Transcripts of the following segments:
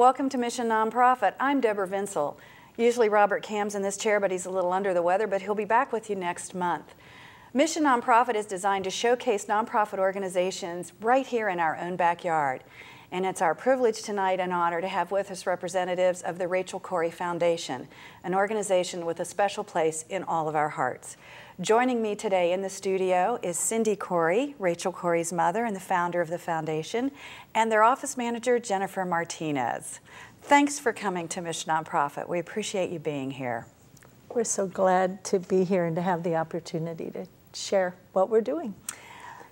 Welcome to Mission Nonprofit. I'm Deborah Vinsel. Usually Robert Cam's in this chair, but he's a little under the weather, but he'll be back with you next month. Mission Nonprofit is designed to showcase nonprofit organizations right here in our own backyard. And it's our privilege tonight and honor to have with us representatives of the Rachel Corrie Foundation, an organization with a special place in all of our hearts. Joining me today in the studio is Cindy Corrie, Rachel Corrie's mother and the founder of the foundation, and their office manager, Jennifer Martinez. Thanks for coming to Mission Nonprofit. We appreciate you being here. We're so glad to be here and to have the opportunity to share what we're doing.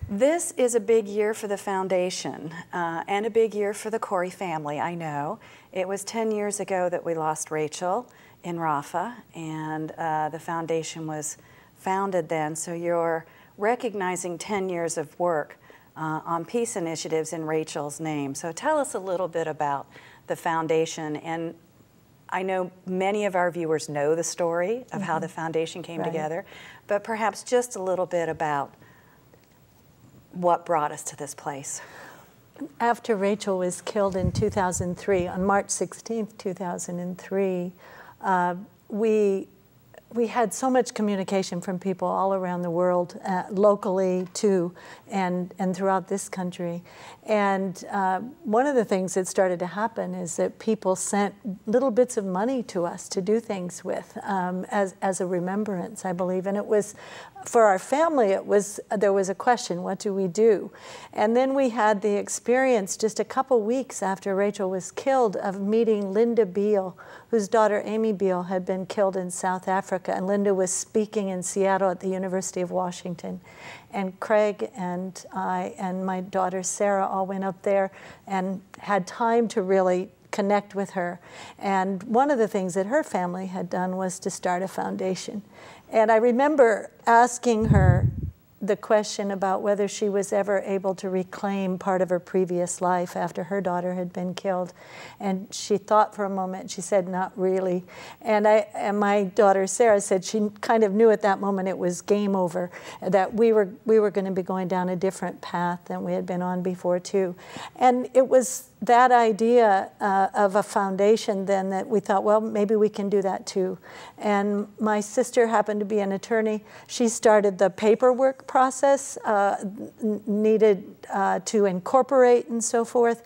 This is a big year for the foundation and a big year for the Corrie family, I know. It was 10 years ago that we lost Rachel in Rafah, and the foundation was founded then, so you're recognizing 10 years of work on peace initiatives in Rachel's name. So tell us a little bit about the foundation, and I know many of our viewers know the story of how the foundation came together, but perhaps just a little bit about what brought us to this place. After Rachel was killed in 2003, on March 16th, 2003, we had so much communication from people all around the world, locally too, and throughout this country. And one of the things that started to happen is that people sent little bits of money to us to do things with as a remembrance, I believe. And it was, for our family, there was a question, what do we do? And then we had the experience just a couple weeks after Rachel was killed of meeting Linda Beale, whose daughter Amy Beale had been killed in South Africa. And Linda was speaking in Seattle at the University of Washington. And Craig and I and my daughter Sarah all went up there and had time to really connect with her. And one of the things that her family had done was to start a foundation. And I remember asking her the question about whether she was ever able to reclaim part of her previous life after her daughter had been killed. And she thought for a moment, she said, not really. And my daughter Sarah said she kind of knew at that moment it was game over, that we were going to be going down a different path than we had been on before too. And it was that idea of a foundation then that we thought, well, maybe we can do that too. And my sister happened to be an attorney. She started the paperwork process needed to incorporate and so forth.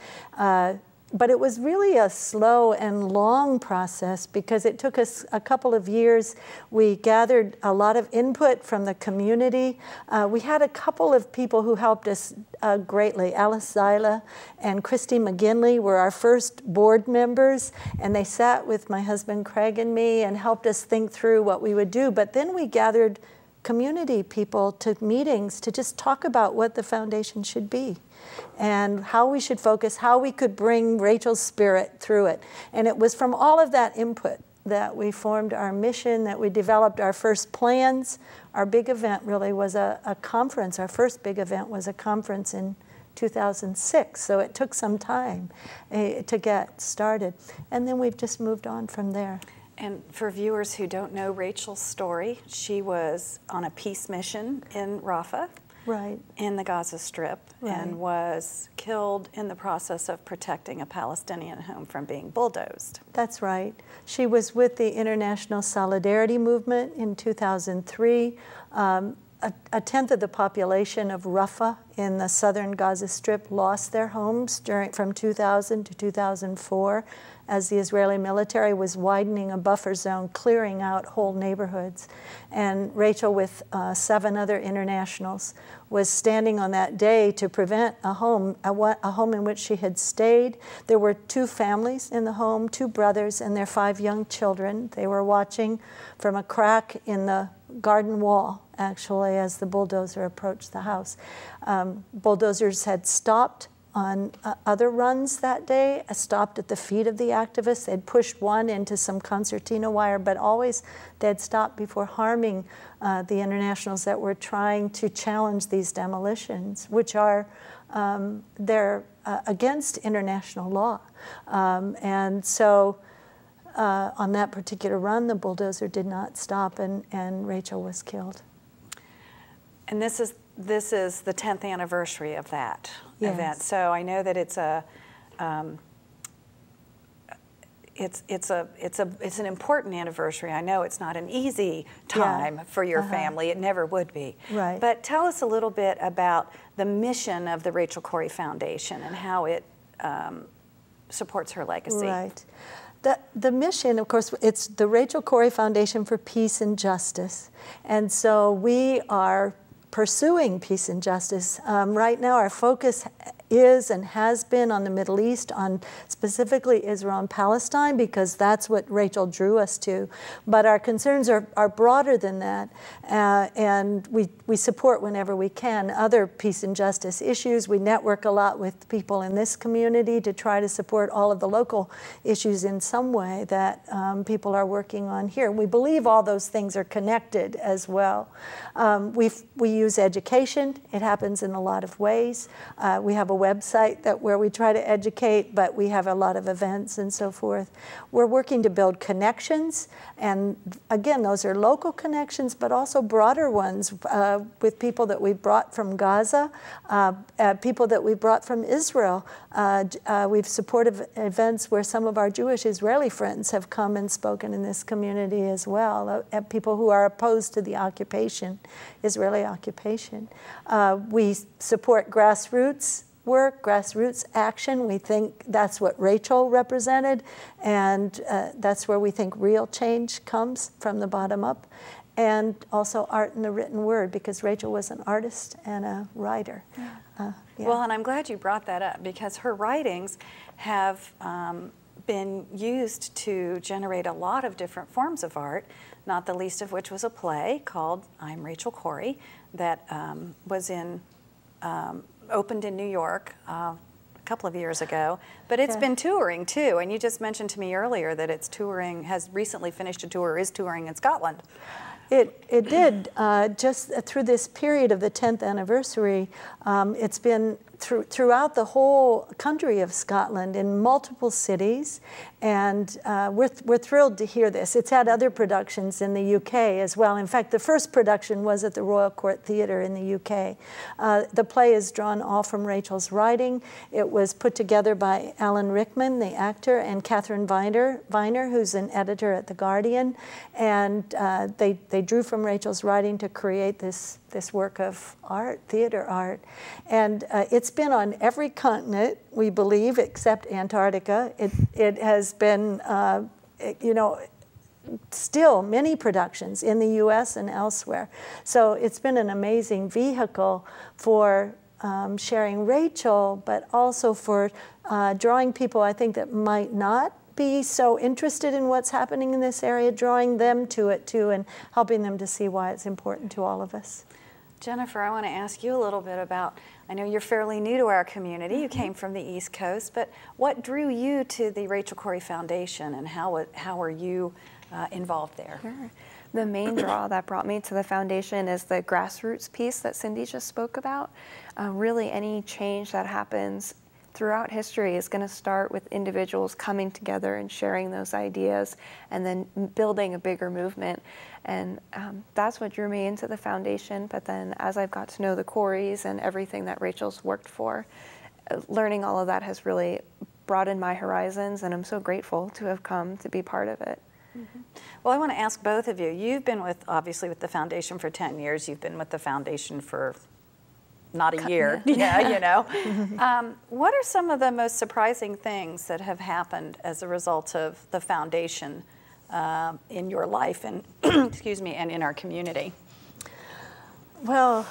But it was really a slow and long process because it took us a couple of years. We gathered a lot of input from the community. We had a couple of people who helped us greatly. Alice Zyla and Christy McGinley were our first board members, and they sat with my husband Craig and me and helped us think through what we would do. But then we gathered community people to meetings to just talk about what the foundation should be and how we should focus, how we could bring Rachel's spirit through it. And it was from all of that input that we formed our mission, that we developed our first plans. Our big event really was a conference. Our first big event was a conference in 2006, so it took some time to get started. And then we've just moved on from there. And for viewers who don't know Rachel's story, she was on a peace mission in Rafah, in the Gaza Strip, and was killed in the process of protecting a Palestinian home from being bulldozed. That's right. She was with the International Solidarity Movement in 2003. A tenth of the population of Rafah in the southern Gaza Strip lost their homes from 2000 to 2004 as the Israeli military was widening a buffer zone, clearing out whole neighborhoods. And Rachel, with 7 other internationals, was standing on that day to prevent a home in which she had stayed. There were 2 families in the home, 2 brothers and their 5 young children. They were watching from a crack in the garden wall, actually, as the bulldozer approached the house. Bulldozers had stopped on other runs that day, stopped at the feet of the activists. They'd pushed one into some concertina wire, but always they'd stopped before harming the internationals that were trying to challenge these demolitions, which are they're against international law. And so on that particular run, the bulldozer did not stop, and Rachel was killed. And this is the 10th anniversary of that event. So I know that it's it's an important anniversary. I know it's not an easy time for your family. It never would be. Right. But tell us a little bit about the mission of the Rachel Corrie Foundation and how it supports her legacy. Right. The mission, of course, it's the Rachel Corrie Foundation for Peace and Justice. And so we are pursuing peace and justice. Right now our focus is and has been on the Middle East, on specifically Israel and Palestine, because that's what Rachel drew us to. But our concerns are broader than that, and we support whenever we can other peace and justice issues. We network a lot with people in this community to try to support all of the local issues in some way that people are working on here. We believe all those things are connected as well. We use education. It happens in a lot of ways. We have a website where we try to educate, but we have a lot of events and so forth. We're working to build connections, and again, those are local connections, but also broader ones with people that we brought from Gaza, people that we brought from Israel. We've supported events where some of our Jewish Israeli friends have come and spoken in this community as well, people who are opposed to the occupation, Israeli occupation. We support grassroots work, grassroots action. We think that's what Rachel represented, and that's where we think real change comes, from the bottom up. And also art in the written word, because Rachel was an artist and a writer. Yeah. Well, and I'm glad you brought that up, because her writings have been used to generate a lot of different forms of art, not the least of which was a play called I'm Rachel Corrie that was opened in New York a couple of years ago, but it's been touring too. And you just mentioned to me earlier that it's touring, has recently finished a tour, is touring in Scotland. It did, just through this period of the 10th anniversary. It's been throughout the whole country of Scotland in multiple cities, and we're thrilled to hear this. It's had other productions in the UK as well. In fact, the first production was at the Royal Court Theatre in the UK. The play is drawn all from Rachel's writing. It was put together by Alan Rickman, the actor, and Catherine Viner, who's an editor at The Guardian, and they drew from Rachel's writing to create this work of art, theater art. And it's been on every continent, we believe, except Antarctica. It has been, you know, still many productions in the US and elsewhere. So it's been an amazing vehicle for sharing Rachel, but also for drawing people, I think, that might not be so interested in what's happening in this area, drawing them to it too, and helping them to see why it's important to all of us. Jennifer, I want to ask you a little bit about, I know you're fairly new to our community, you came from the East Coast, but what drew you to the Rachel Corrie Foundation, and how are you involved there? Sure. The main draw that brought me to the foundation is the grassroots piece that Cindy just spoke about. Really, any change that happens throughout history is going to start with individuals coming together and sharing those ideas, and then building a bigger movement. And that's what drew me into the foundation. But then as I've got to know the Corries and everything that Rachel's worked for, learning all of that has really broadened my horizons, and I'm so grateful to have come to be part of it. Mm-hmm. Well, I want to ask both of you. You've been obviously with the foundation for 10 years. You've been with the foundation for not a year, yeah, you know. What are some of the most surprising things that have happened as a result of the foundation in your life and, excuse me, and in our community? Well,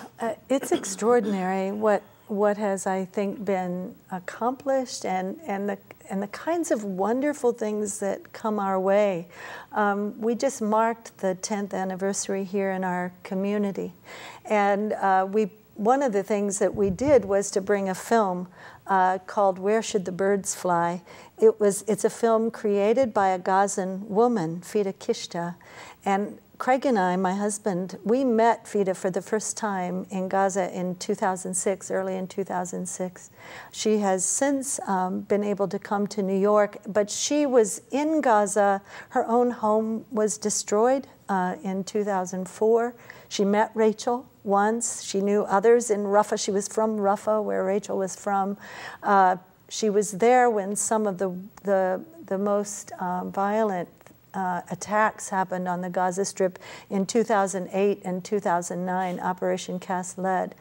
it's extraordinary what has, I think, been accomplished, and the kinds of wonderful things that come our way. We just marked the 10th anniversary here in our community, and one of the things that we did was to bring a film called Where Should the Birds Fly? It's a film created by a Gazan woman, Fida Kishta, and Craig and I, my husband, we met Fida for the first time in Gaza in 2006, early in 2006. She has since been able to come to New York, but she was in Gaza. Her own home was destroyed in 2004. She met Rachel once. She knew others in Rafah. She was from Rafah, where Rachel was from. She was there when some of the the most violent attacks happened on the Gaza Strip in 2008 and 2009, Operation Cast Lead.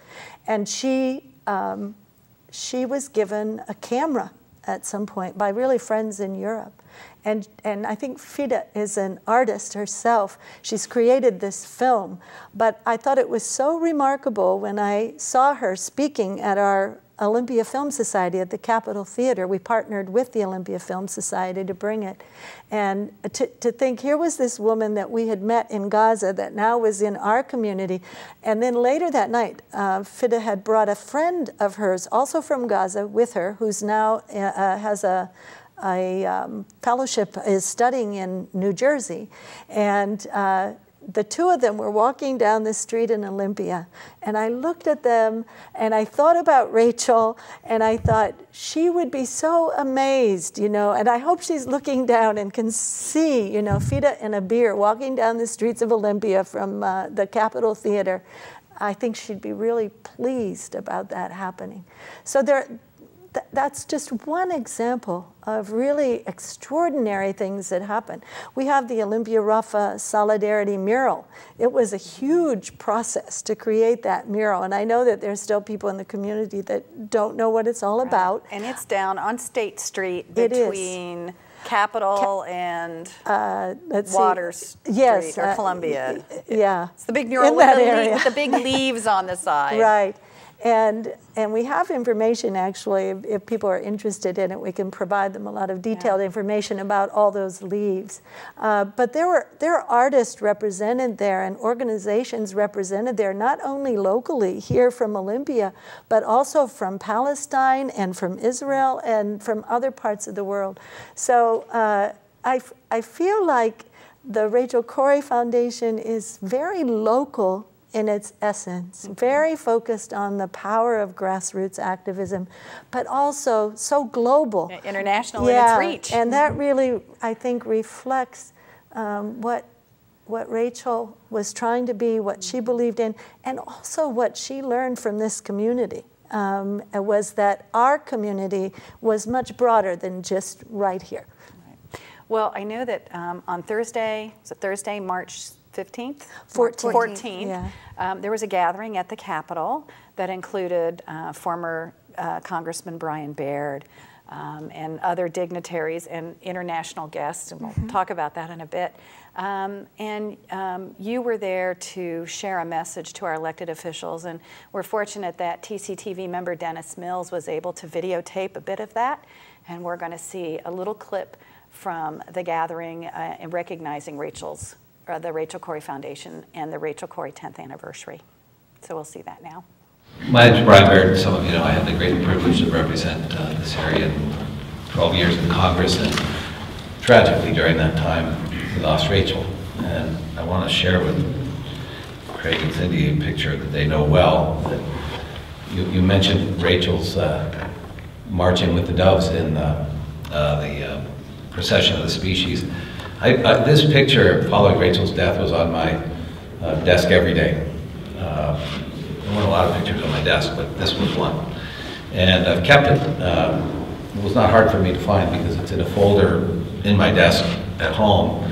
And she was given a camera at some point by really friends in Europe. And I think Fida is an artist herself. She's created this film. But I thought it was so remarkable when I saw her speaking at our Olympia Film Society at the Capitol Theater. We partnered with the Olympia Film Society to bring it. And to think here was this woman that we had met in Gaza that now was in our community. And then later that night, Fida had brought a friend of hers, also from Gaza, with her, who's now has a fellowship, is studying in New Jersey. And the two of them were walking down the street in Olympia, and I looked at them and I thought about Rachel, and I thought she would be so amazed, you know, and I hope she's looking down and can see, you know, Fida and Abir walking down the streets of Olympia from the Capitol Theater. I think she'd be really pleased about that happening. So that's just one example of really extraordinary things that happen. We have the Olympia Rafa Solidarity mural. It was a huge process to create that mural, and I know that there's still people in the community that don't know what it's all about. And it's down on State Street between Capitol and Waters Street, or Columbia. Yeah. It's the big mural with the big leaves on the side. Right. And we have information, actually, if people are interested in it, we can provide them a lot of detailed information about all those leaves. But there are artists represented there and organizations represented there, not only locally here from Olympia, but also from Palestine and from Israel and from other parts of the world. So I feel like the Rachel Corrie Foundation is very local in its essence, very focused on the power of grassroots activism, but also so global. International in its reach. And that really, I think, reflects what Rachel was trying to be, what she believed in, and also what she learned from this community. Was that our community was much broader than just right here. Right. Well, I know that on Thursday, March 15th? 14th. Yeah. There was a gathering at the Capitol that included former Congressman Brian Baird and other dignitaries and international guests, and we'll talk about that in a bit. You were there to share a message to our elected officials, and we're fortunate that TCTV member Dennis Mills was able to videotape a bit of that, and we're going to see a little clip from the gathering in recognizing the Rachel Corrie Foundation and the Rachel Corrie 10th anniversary. So we'll see that now. My name is Brian Baird. Some of you know I had the great privilege to represent this area in 12 years in Congress, and tragically during that time we lost Rachel. And I want to share with Craig and Cindy a picture that they know well. That you mentioned Rachel's marching with the doves in the procession of the species. This picture following Rachel's death was on my desk every day. There weren't a lot of pictures on my desk, but this was one. And I've kept it. It was not hard for me to find because it's in a folder in my desk at home.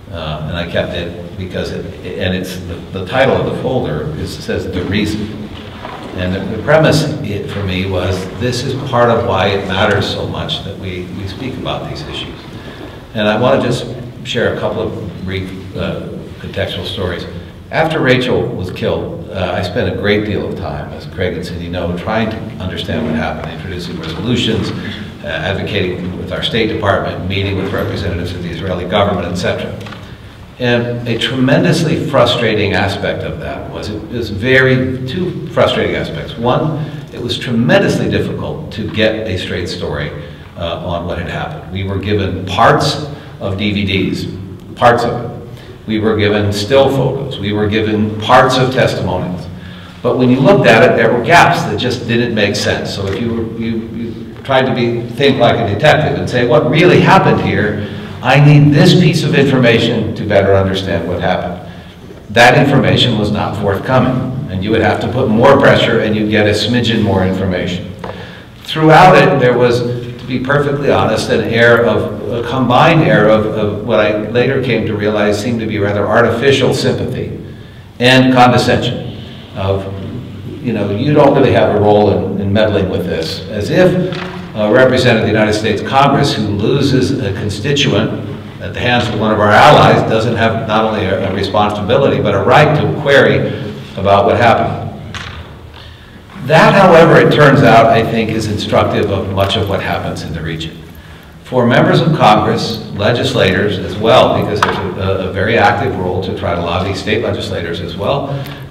And I kept it because the title of the folder says "The Reason." And the premise for me was this is part of why it matters so much that we speak about these issues. And I want to just share a couple of brief contextual stories. After Rachel was killed, I spent a great deal of time, as Craig and Cindy know, trying to understand what happened, introducing resolutions, advocating with our State Department, meeting with representatives of the Israeli government, etc. And a tremendously frustrating aspect of that was two frustrating aspects. One, it was tremendously difficult to get a straight story on what had happened. We were given parts of DVDs, parts of it. We were given still photos. We were given parts of testimonials. But when you looked at it, there were gaps that just didn't make sense. So if you tried to think like a detective and say, what really happened here, I need this piece of information to better understand what happened. That information was not forthcoming, and you would have to put more pressure and you'd get a smidgen more information. Throughout it, there was be perfectly honest, a combined air of what I later came to realize seemed to be rather artificial sympathy and condescension of, you know, you don't really have a role in meddling with this, as if a representative of the United States Congress who loses a constituent at the hands of one of our allies doesn't have not only a responsibility, but a right to query about what happened. That, however, it turns out, I think, is instructive of much of what happens in the region. For members of Congress, legislators as well, because there's a very active role to try to lobby state legislators as well,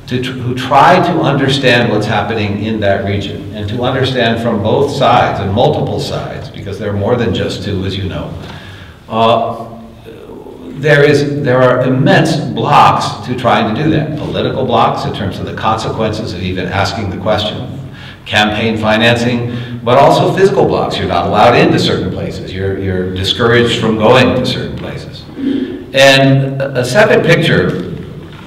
who try to understand what's happening in that region, and to understand from both sides, and multiple sides, because there are more than just two, as you know. There are immense blocks to trying to do that. Political blocks in terms of the consequences of even asking the question, campaign financing, but also physical blocks. You're not allowed into certain places. You're discouraged from going to certain places. And a second picture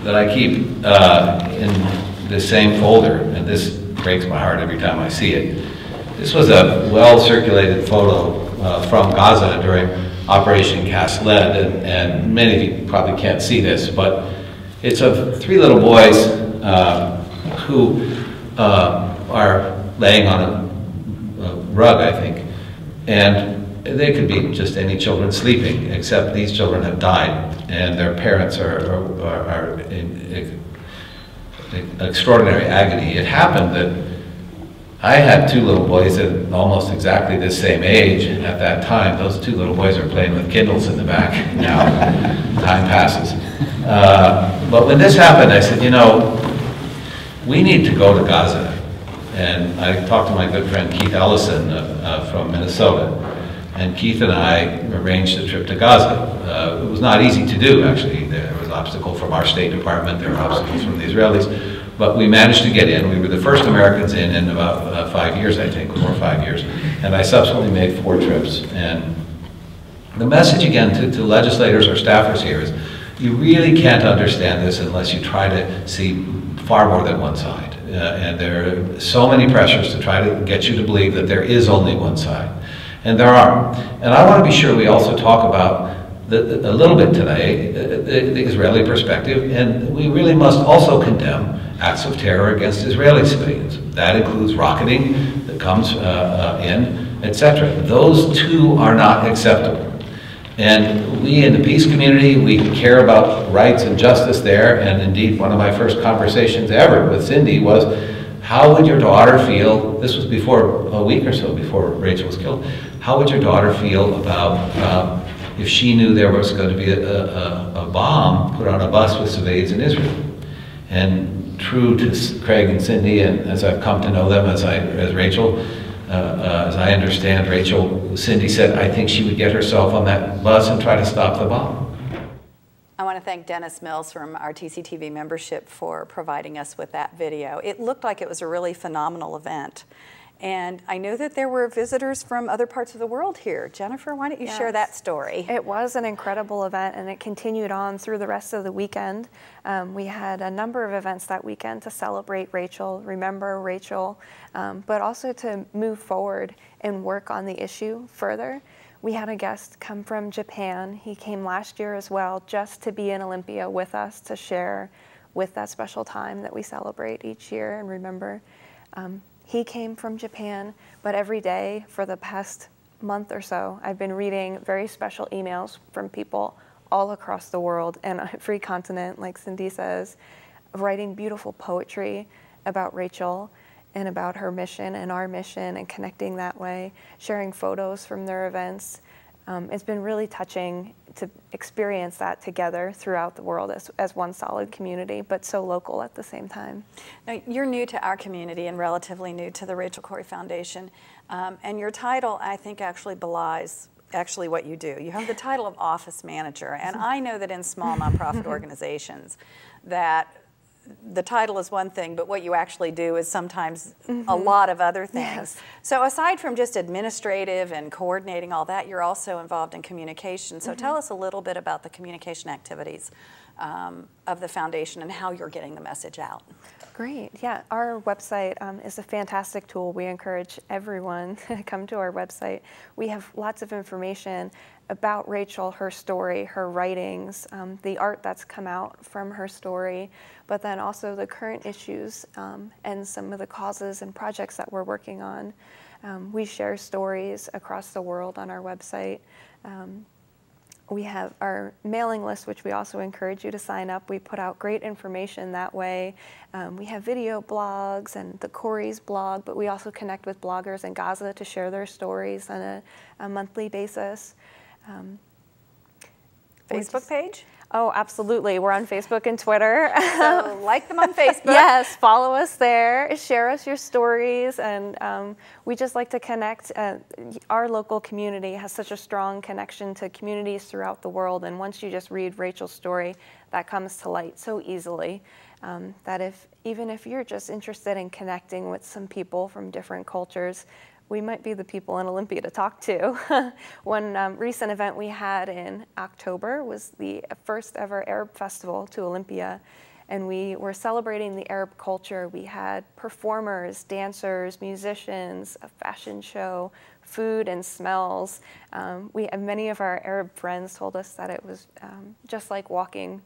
that I keep in this same folder, and this breaks my heart every time I see it. This was a well-circulated photo from Gaza during Operation Cast Lead, and many of you probably can't see this, but it's of three little boys who are laying on a rug, I think, and they could be just any children sleeping, except these children have died, and their parents are in extraordinary agony. It happened that I had two little boys at almost exactly the same age at that time. Those two little boys are playing with Kindles in the back now. Time passes. But when this happened, I said, you know, we need to go to Gaza. And I talked to my good friend Keith Ellison from Minnesota. And Keith and I arranged a trip to Gaza. It was not easy to do, actually. There was an obstacle from our State Department. There were obstacles from the Israelis. But we managed to get in. We were the first Americans in about 5 years, I think, 4 or 5 years. And I subsequently made 4 trips. And the message, again, to legislators or staffers here is you really can't understand this unless you try to see far more than one side. And there are so many pressures to try to get you to believe that there is only one side. And there are. And I want to be sure we also talk about a little bit today, the Israeli perspective, and we really must also condemn acts of terror against Israeli civilians. That includes rocketing that comes in, etc. Those two are not acceptable. And we in the peace community, we care about rights and justice there, and indeed one of my first conversations ever with Cindy was, how would your daughter feel, this was before a week or so before Rachel was killed, how would your daughter feel about if she knew there was going to be a bomb put on a bus with civilians in Israel? And true to Craig and Cindy, and as I've come to know them, as Rachel, as I understand Rachel, Cindy said, I think she would get herself on that bus and try to stop the bomb. I want to thank Dennis Mills from our TCTV membership for providing us with that video. It looked like it was a really phenomenal event. And I know that there were visitors from other parts of the world here. Jennifer, why don't you share that story? It was an incredible event, and it continued on through the rest of the weekend. We had a number of events that weekend to celebrate Rachel, remember Rachel, but also to move forward and work on the issue further. We had a guest come from Japan. He came last year as well, just to be in Olympia with us, to share with that special time that we celebrate each year and remember. He came from Japan, but every day for the past month or so, I've been reading very special emails from people all across the world and every continent, like Cindy says, writing beautiful poetry about Rachel and about her mission and our mission and connecting that way, sharing photos from their events. It's been really touching to experience that together throughout the world as one solid community, but so local at the same time. Now, you're new to our community and relatively new to the Rachel Corrie Foundation, and your title, I think, actually belies what you do. You have the title of office manager, and I know that in small nonprofit organizations that the title is one thing, but what you actually do is sometimes a lot of other things. Yes. So aside from just administrative and coordinating all that, you're also involved in communication. So tell us a little bit about the communication activities of the foundation and how you're getting the message out. Great. Yeah, our website is a fantastic tool. We encourage everyone to come to our website. We have lots of information about Rachel, her story, her writings, the art that's come out from her story, but then also the current issues and some of the causes and projects that we're working on. We share stories across the world on our website. We have our mailing list, which we also encourage you to sign up. We put out great information that way. We have video blogs and the Corrie's blog, but we also connect with bloggers in Gaza to share their stories on a monthly basis. Facebook page? Oh, absolutely. We're on Facebook and Twitter. So like them on Facebook. Yes, follow us there. Share us your stories. And we just like to connect. Our local community has such a strong connection to communities throughout the world. And once you just read Rachel's story, that comes to light so easily. That even if you're just interested in connecting with some people from different cultures, we might be the people in Olympia to talk to. One recent event we had in October was the first ever Arab festival to Olympia, and we were celebrating the Arab culture. We had performers, dancers, musicians, a fashion show, food and smells. Many of our Arab friends told us that it was just like walking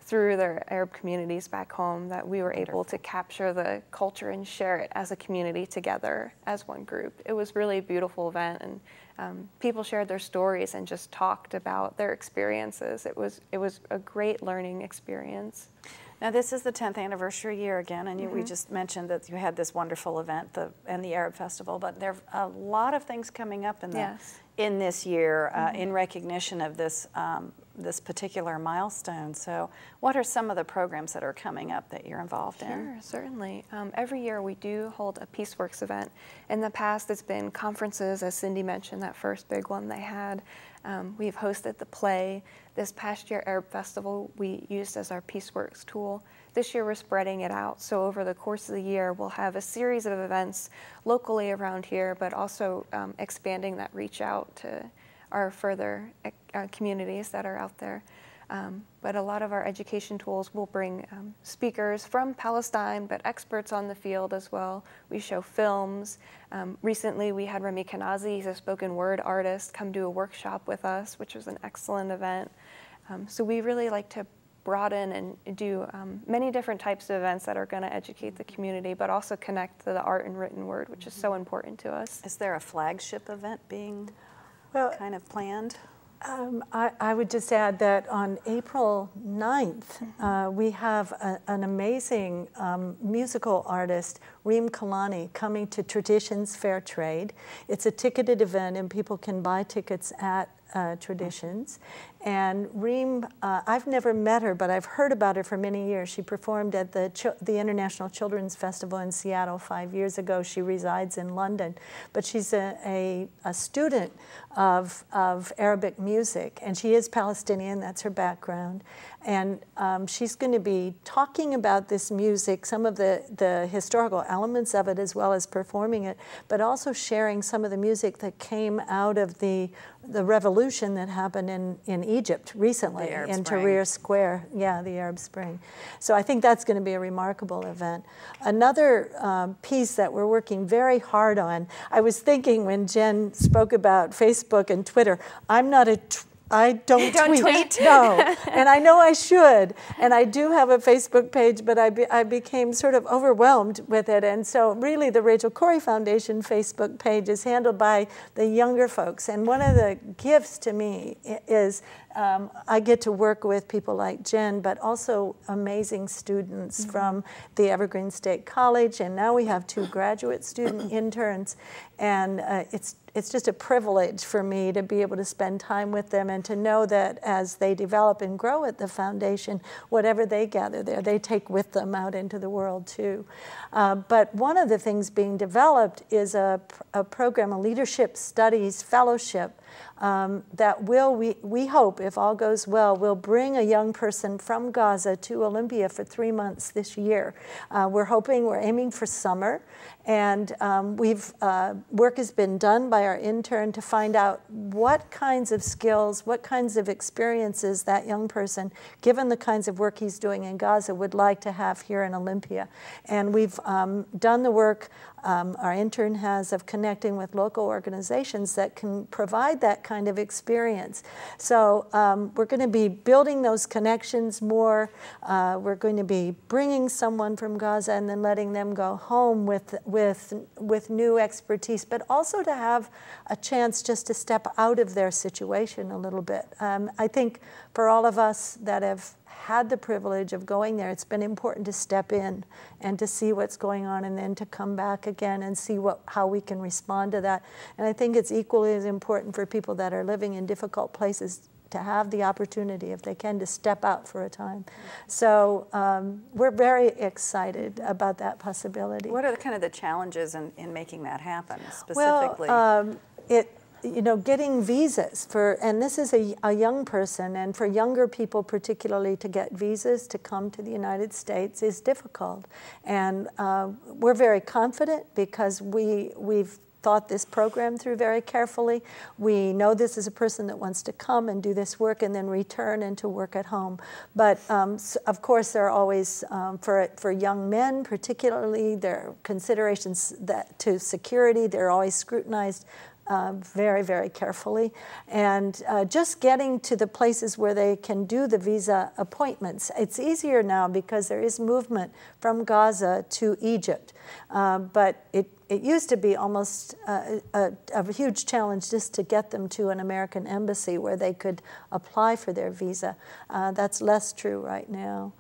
through their Arab communities back home, that we were able to capture the culture and share it as a community together as one group. It was really a beautiful event, and people shared their stories and just talked about their experiences. It was a great learning experience. Now this is the 10th anniversary year again, and we just mentioned that you had this wonderful event, and the Arab Festival, but there are a lot of things coming up in this year in recognition of this this particular milestone. So what are some of the programs that are coming up that you're involved in? Sure, certainly. Every year we do hold a PeaceWorks event. In the past it's been conferences, as Cindy mentioned, that first big one they had. We've hosted the play. This past year, Arab Festival, we used as our PeaceWorks tool. This year we're spreading it out. So over the course of the year, we'll have a series of events locally around here, but also expanding that reach out to our further communities that are out there. But a lot of our education tools will bring speakers from Palestine, but experts on the field as well. We show films. Recently we had Remy Kanazi, he's a spoken word artist, come do a workshop with us, which was an excellent event. So we really like to broaden and do many different types of events that are going to educate the community, but also connect to the art and written word, which is so important to us. Is there a flagship event being kind of planned? I would just add that on April 9th, we have an amazing musical artist, Reem Kalani, coming to Traditions Fair Trade. It's a ticketed event, and people can buy tickets at Traditions. And Reem, I've never met her, but I've heard about her for many years. She performed at the International Children's Festival in Seattle 5 years ago. She resides in London, but she's a student of Arabic music, and she is Palestinian. That's her background. And she's going to be talking about this music, some of the historical elements of it, as well as performing it, but also sharing some of the music that came out of the revolution that happened in Egypt recently, in Tahrir Square, the Arab Spring. So I think that's going to be a remarkable event. Another piece that we're working very hard on, I was thinking when Jen spoke about Facebook and Twitter, I don't tweet. No, and I know I should, and I do have a Facebook page, but I became sort of overwhelmed with it, and so really the Rachel Corrie Foundation Facebook page is handled by the younger folks, and one of the gifts to me is I get to work with people like Jen, but also amazing students from the Evergreen State College, and now we have 2 graduate student interns, and it's just a privilege for me to be able to spend time with them and to know that as they develop and grow at the foundation, whatever they gather there, they take with them out into the world too. But one of the things being developed is a program, a leadership studies fellowship that we hope, if all goes well, will bring a young person from Gaza to Olympia for 3 months this year. We're aiming for summer, and work has been done by our intern to find out what kinds of skills, what kinds of experiences that young person, given the kinds of work he's doing in Gaza, would like to have here in Olympia. And we've done the work our intern has of connecting with local organizations that can provide that kind of experience. So we're going to be building those connections more. We're going to be bringing someone from Gaza and then letting them go home with new expertise, but also to have a chance just to step out of their situation a little bit. I think for all of us that have had the privilege of going there, it's been important to step in and to see what's going on and then to come back again and see how we can respond to that. And I think it's equally as important for people that are living in difficult places to have the opportunity, if they can, to step out for a time. So we're very excited about that possibility. What are the challenges in making that happen specifically? Well, getting visas and this is a young person, and for younger people particularly, to get visas to come to the United States is difficult. And we're very confident because we've thought this program through very carefully. We know this is a person that wants to come and do this work and then return and to work at home. But of course, there are always, for young men particularly, there are considerations to security. They're always scrutinized very, very carefully. And just getting to the places where they can do the visa appointments. It's easier now because there is movement from Gaza to Egypt. But it used to be almost a huge challenge just to get them to an American embassy where they could apply for their visa. That's less true right now.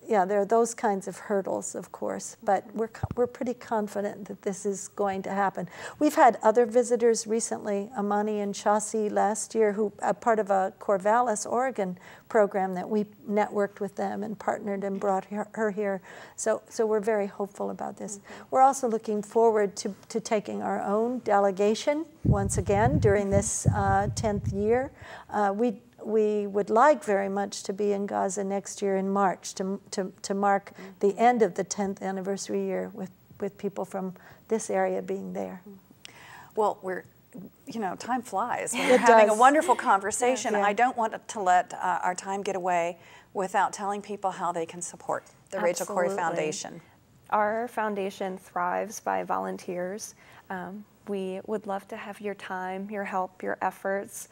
Yeah, there are those kinds of hurdles, of course, but we're pretty confident that this is going to happen. We've had other visitors recently, Amani and Shasi last year, who are part of a Corvallis, Oregon program that we networked with them and partnered and brought her here. So we're very hopeful about this. We're also looking forward to taking our own delegation once again during this 10th year. We would like very much to be in Gaza next year in March to mark the end of the 10th anniversary year with people from this area being there. Well, time flies. We're having a wonderful conversation. Yeah. I don't want to let our time get away without telling people how they can support the Rachel Corrie Foundation. Our foundation thrives by volunteers. We would love to have your time, your help, your efforts,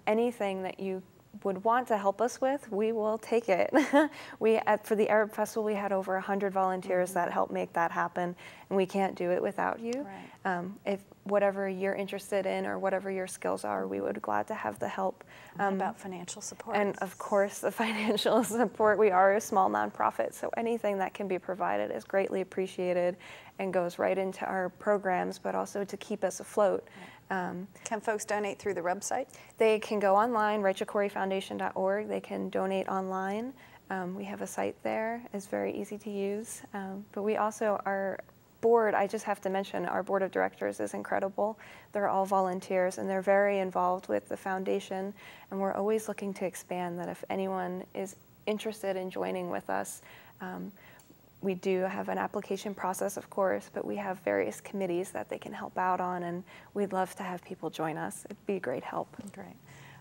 anything that you would want to help us with, we will take it. For the Arab Festival, we had over 100 volunteers that helped make that happen, and we can't do it without you. Right. If whatever you're interested in or whatever your skills are, we would be glad to have the help. About financial support. And of course, the financial support. We are a small nonprofit, so anything that can be provided is greatly appreciated and goes right into our programs, but also to keep us afloat. Can folks donate through the website? They can go online, rachelcorriefoundation.org. They can donate online. We have a site there. It's very easy to use. But we also, our board, I just have to mention, our board of directors is incredible. They're all volunteers, and they're very involved with the foundation. And we're always looking to expand that if anyone is interested in joining with us. We do have an application process, of course, but we have various committees that they can help out on, and we'd love to have people join us. It'd be a great help. Great.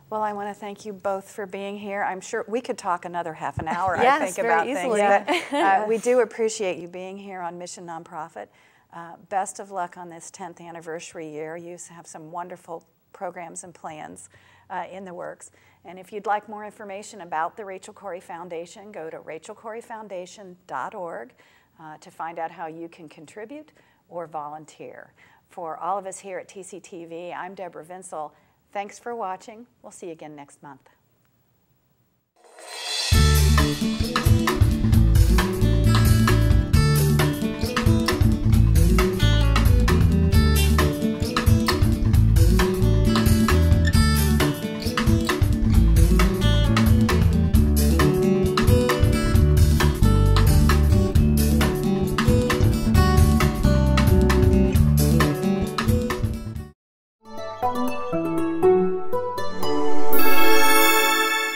Well, I want to thank you both for being here. I'm sure we could talk another half an hour, yes, I think, about easily. things. But we do appreciate you being here on Mission Nonprofit. Best of luck on this 10th anniversary year. You have some wonderful programs and plans in the works. And if you'd like more information about the Rachel Corrie Foundation, go to rachelcorriefoundation.org to find out how you can contribute or volunteer. For all of us here at TCTV, I'm Deborah Vinsel. Thanks for watching. We'll see you again next month.